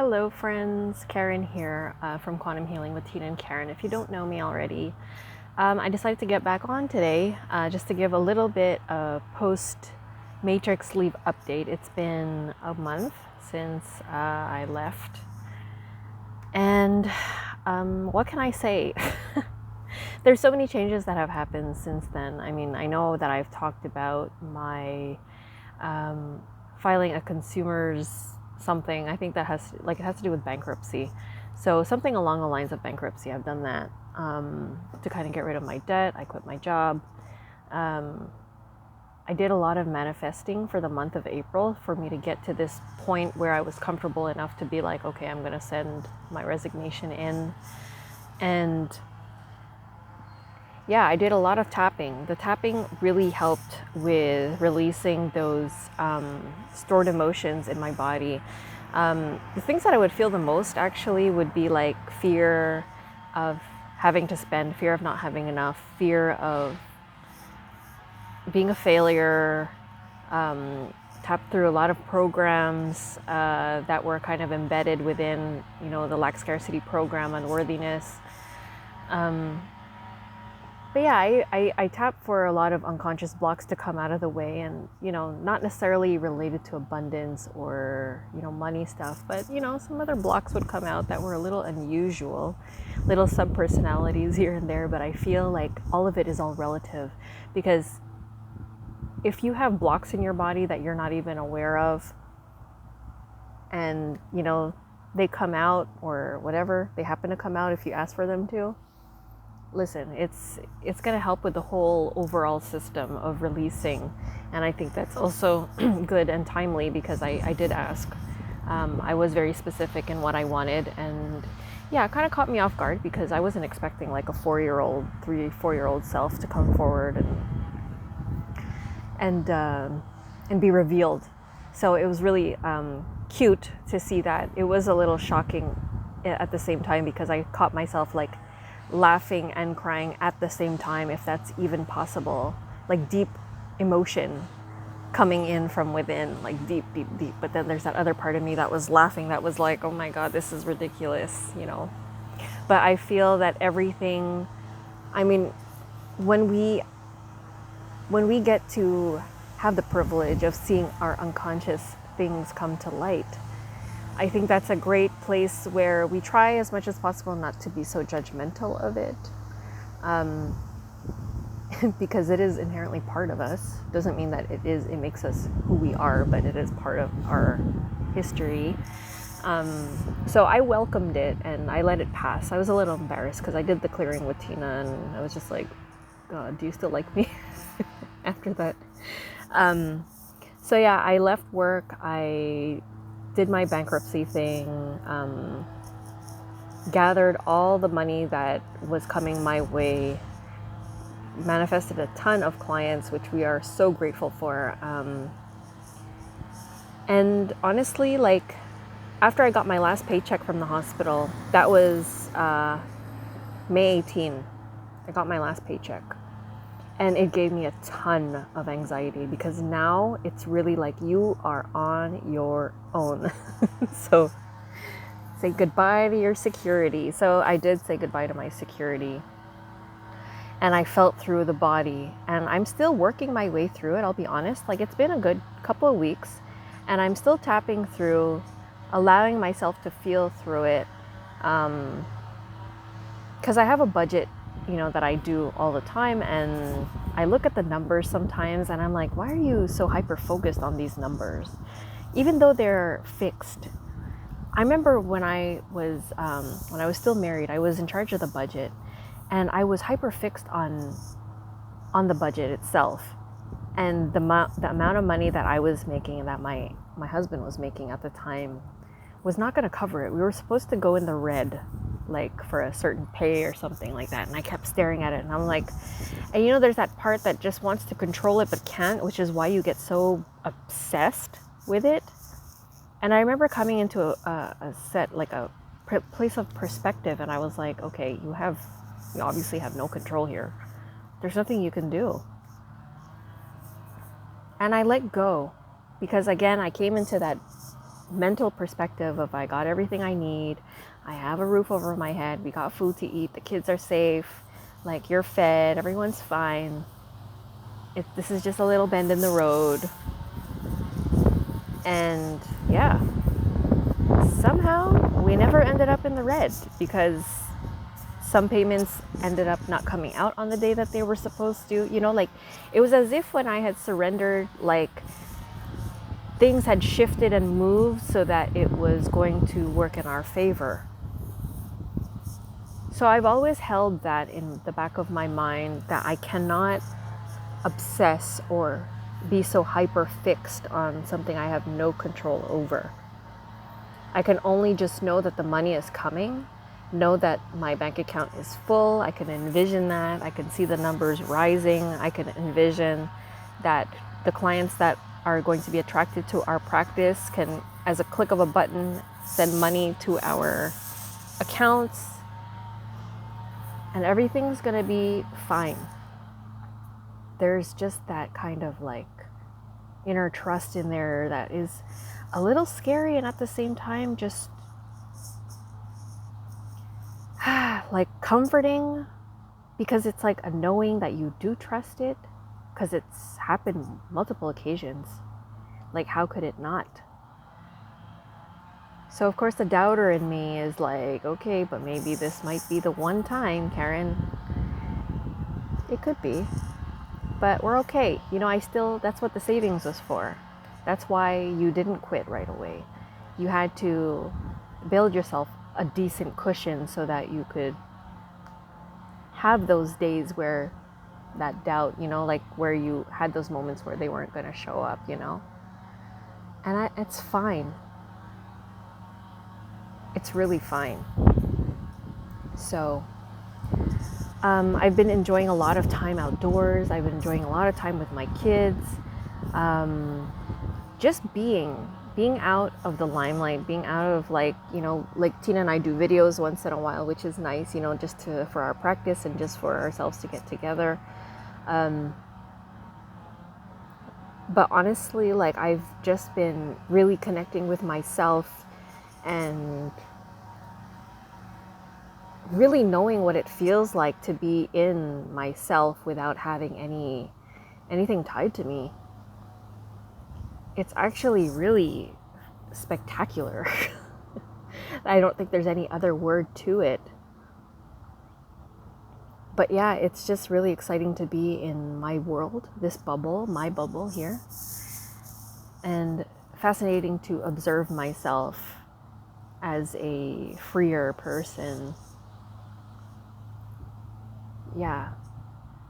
Hello friends, Karen here from Quantum Healing with Tena and Karen. If you don't know me already, I decided to get back on today just to give a little bit of post-Matrix leave update. It's been a month since I left. And what can I say? There's so many changes that have happened since then. I mean, I know that I've talked about my filing a consumer's something. I think that it has to do with bankruptcy. So something along the lines of bankruptcy. I've done that to kind of get rid of my debt. I quit my job. I did a lot of manifesting for the month of April for me to get to this point where I was comfortable enough to be like, okay, I'm going to send my resignation in. And yeah, I did a lot of tapping. The tapping really helped with releasing those stored emotions in my body. The things that I would feel the most actually would be like fear of having to spend, fear of not having enough, fear of being a failure. Tapped through a lot of programs that were kind of embedded within, the lack scarcity program, unworthiness. But yeah, I tap for a lot of unconscious blocks to come out of the way, and not necessarily related to abundance or money stuff, but some other blocks would come out that were a little unusual, little sub-personalities here and there. But I feel like all of it is all relative, because if you have blocks in your body that you're not even aware of, and they come out or whatever, they happen to come out if you ask for them to, listen, it's going to help with the whole overall system of releasing. And I think that's also good and timely, because I did ask. I was very specific in what I wanted, and yeah, it kind of caught me off guard, because I wasn't expecting like a 3-4-year-old self to come forward and be revealed. So it was really cute to see that. It was a little shocking at the same time, because I caught myself like laughing and crying at the same time, if that's even possible. Like deep emotion coming in from within, like deep. But then there's that other part of me that was laughing, that was like, oh my God, this is ridiculous, But I feel that everything, I mean, when we get to have the privilege of seeing our unconscious things come to light, I think that's a great place where we try as much as possible not to be so judgmental of it, because it is inherently part of us. Doesn't mean that it makes us who we are, but it is part of our history. So I welcomed it and I let it pass. I was a little embarrassed because I did the clearing with Tina, and I was just like, God, do you still like me after that? So yeah, I left work. I did my bankruptcy thing, gathered all the money that was coming my way, manifested a ton of clients, which we are so grateful for. And honestly, like after I got my last paycheck from the hospital, that was May 18. I got my last paycheck. And it gave me a ton of anxiety, because now it's really like you are on your own. So say goodbye to your security. So I did say goodbye to my security. And I felt through the body. And I'm still working my way through it, I'll be honest. Like it's been a good couple of weeks. And I'm still tapping through, allowing myself to feel through it. Because I have a budget, that I do all the time, and I look at the numbers sometimes and I'm like, why are you so hyper focused on these numbers, even though they're fixed? I remember when I was still married, I was in charge of the budget, and I was hyper fixed on the budget itself, and the amount of money that I was making and that my husband was making at the time was not going to cover it. We were supposed to go in the red, like for a certain pay or something like that. And I kept staring at it, and I'm like, and there's that part that just wants to control it but can't, which is why you get so obsessed with it. And I remember coming into a set, like a place of perspective, and I was like, okay, you obviously have no control here. There's nothing you can do. And I let go, because again, I came into that mental perspective of I got everything I need, I have a roof over my head, we got food to eat, the kids are safe, like you're fed, everyone's fine. This is just a little bend in the road. And yeah, somehow we never ended up in the red because some payments ended up not coming out on the day that they were supposed to. Like it was as if when I had surrendered, like things had shifted and moved so that it was going to work in our favor. So I've always held that in the back of my mind, that I cannot obsess or be so hyper fixed on something I have no control over. I can only just know that the money is coming, know that my bank account is full. I can envision that. I can see the numbers rising. I can envision that the clients that are going to be attracted to our practice can, as a click of a button, send money to our accounts, and everything's going to be fine. There's just that kind of like inner trust in there that is a little scary, and at the same time just like comforting, because it's like a knowing that you do trust it, because it's happened multiple occasions. Like how could it not? So of course the doubter in me is like, okay, but maybe this might be the one time, Karen. It could be. But we're okay. That's what the savings was for. That's why you didn't quit right away. You had to build yourself a decent cushion so that you could have those days where that doubt, like where you had those moments where they weren't going to show up, And it's fine. It's really fine. So I've been enjoying a lot of time outdoors. I've been enjoying a lot of time with my kids. Just being out of the limelight, being out of like Tina and I do videos once in a while, which is nice, just for our practice and just for ourselves to get together. But honestly, like I've just been really connecting with myself and really knowing what it feels like to be in myself without having anything tied to me. It's actually really spectacular. I don't think there's any other word to it. But yeah, it's just really exciting to be in my world, this bubble, my bubble here. And fascinating to observe myself as a freer person. Yeah.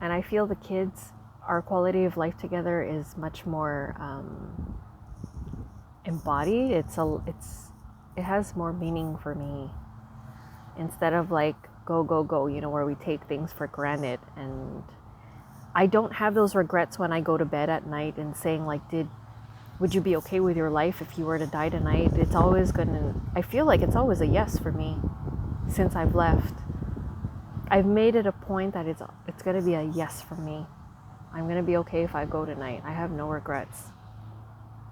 And I feel the kids, our quality of life together is much more embodied. It has more meaning for me, instead of like go, where we take things for granted. And I don't have those regrets when I go to bed at night and saying like, would you be okay with your life if you were to die tonight? I feel like it's always a yes for me since I've left. I've made it a point that it's going to be a yes for me. I'm going to be okay if I go tonight. I have no regrets.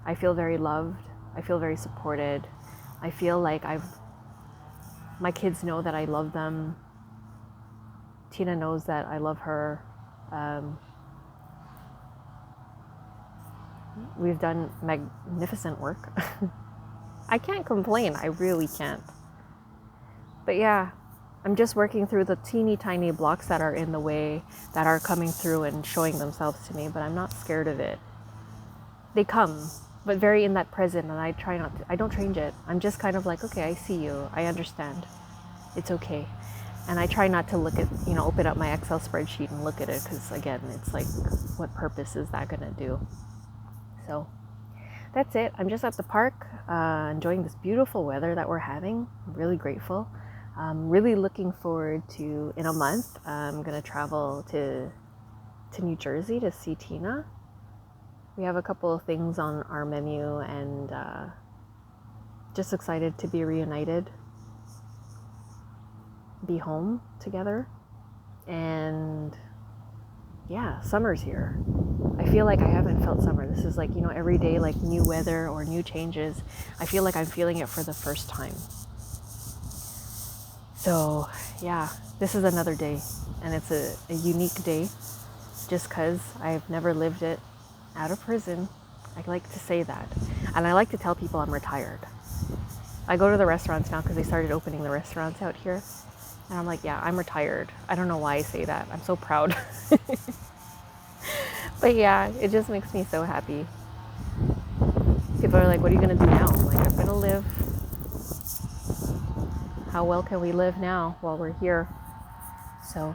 I feel very loved. I feel very supported. I feel like my kids know that I love them. Tina knows that I love her. We've done magnificent work. I can't complain. I really can't. But yeah, I'm just working through the teeny tiny blocks that are in the way, that are coming through and showing themselves to me, but I'm not scared of it. They come, but very in that present, and I don't change it. I'm just kind of like, okay, I see you. I understand. It's okay. And I try not to look at, open up my Excel spreadsheet and look at it, because again, it's like, what purpose is that going to do? So that's it. I'm just at the park, enjoying this beautiful weather that we're having. I'm really grateful. I'm really looking forward to, in a month, I'm going to travel to New Jersey to see Tina. We have a couple of things on our menu, and just excited to be reunited, be home together, and yeah, summer's here. I feel like I haven't felt summer. This is like, every day, like new weather or new changes. I feel like I'm feeling it for the first time. So, yeah, this is another day. And it's a unique day just because I've never lived it out of prison. I like to say that. And I like to tell people I'm retired. I go to the restaurants now because they started opening the restaurants out here. And I'm like, yeah, I'm retired. I don't know why I say that. I'm so proud. But yeah, it just makes me so happy. People are like, what are you going to do now? I'm like, I'm going to live. How well can we live now while we're here? So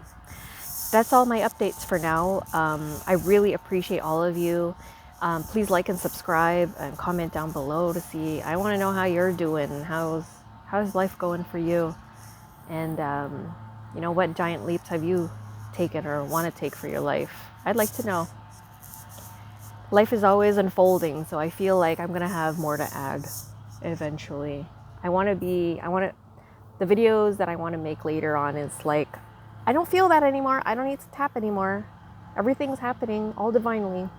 that's all my updates for now. I really appreciate all of you. Please like and subscribe and comment down below to see. I want to know how you're doing. How's life going for you? And what giant leaps have you taken or want to take for your life? I'd like to know. Life is always unfolding, so I feel like I'm gonna have more to add eventually. The videos that I want to make later on is like, I don't feel that anymore. I don't need to tap anymore. Everything's happening all divinely.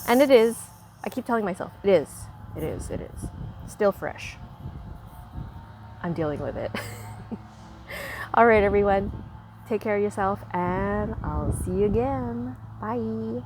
And it is. I keep telling myself, it is. It is. It is. Still fresh. I'm dealing with it. All right, everyone. Take care of yourself, and I'll see you again. Bye.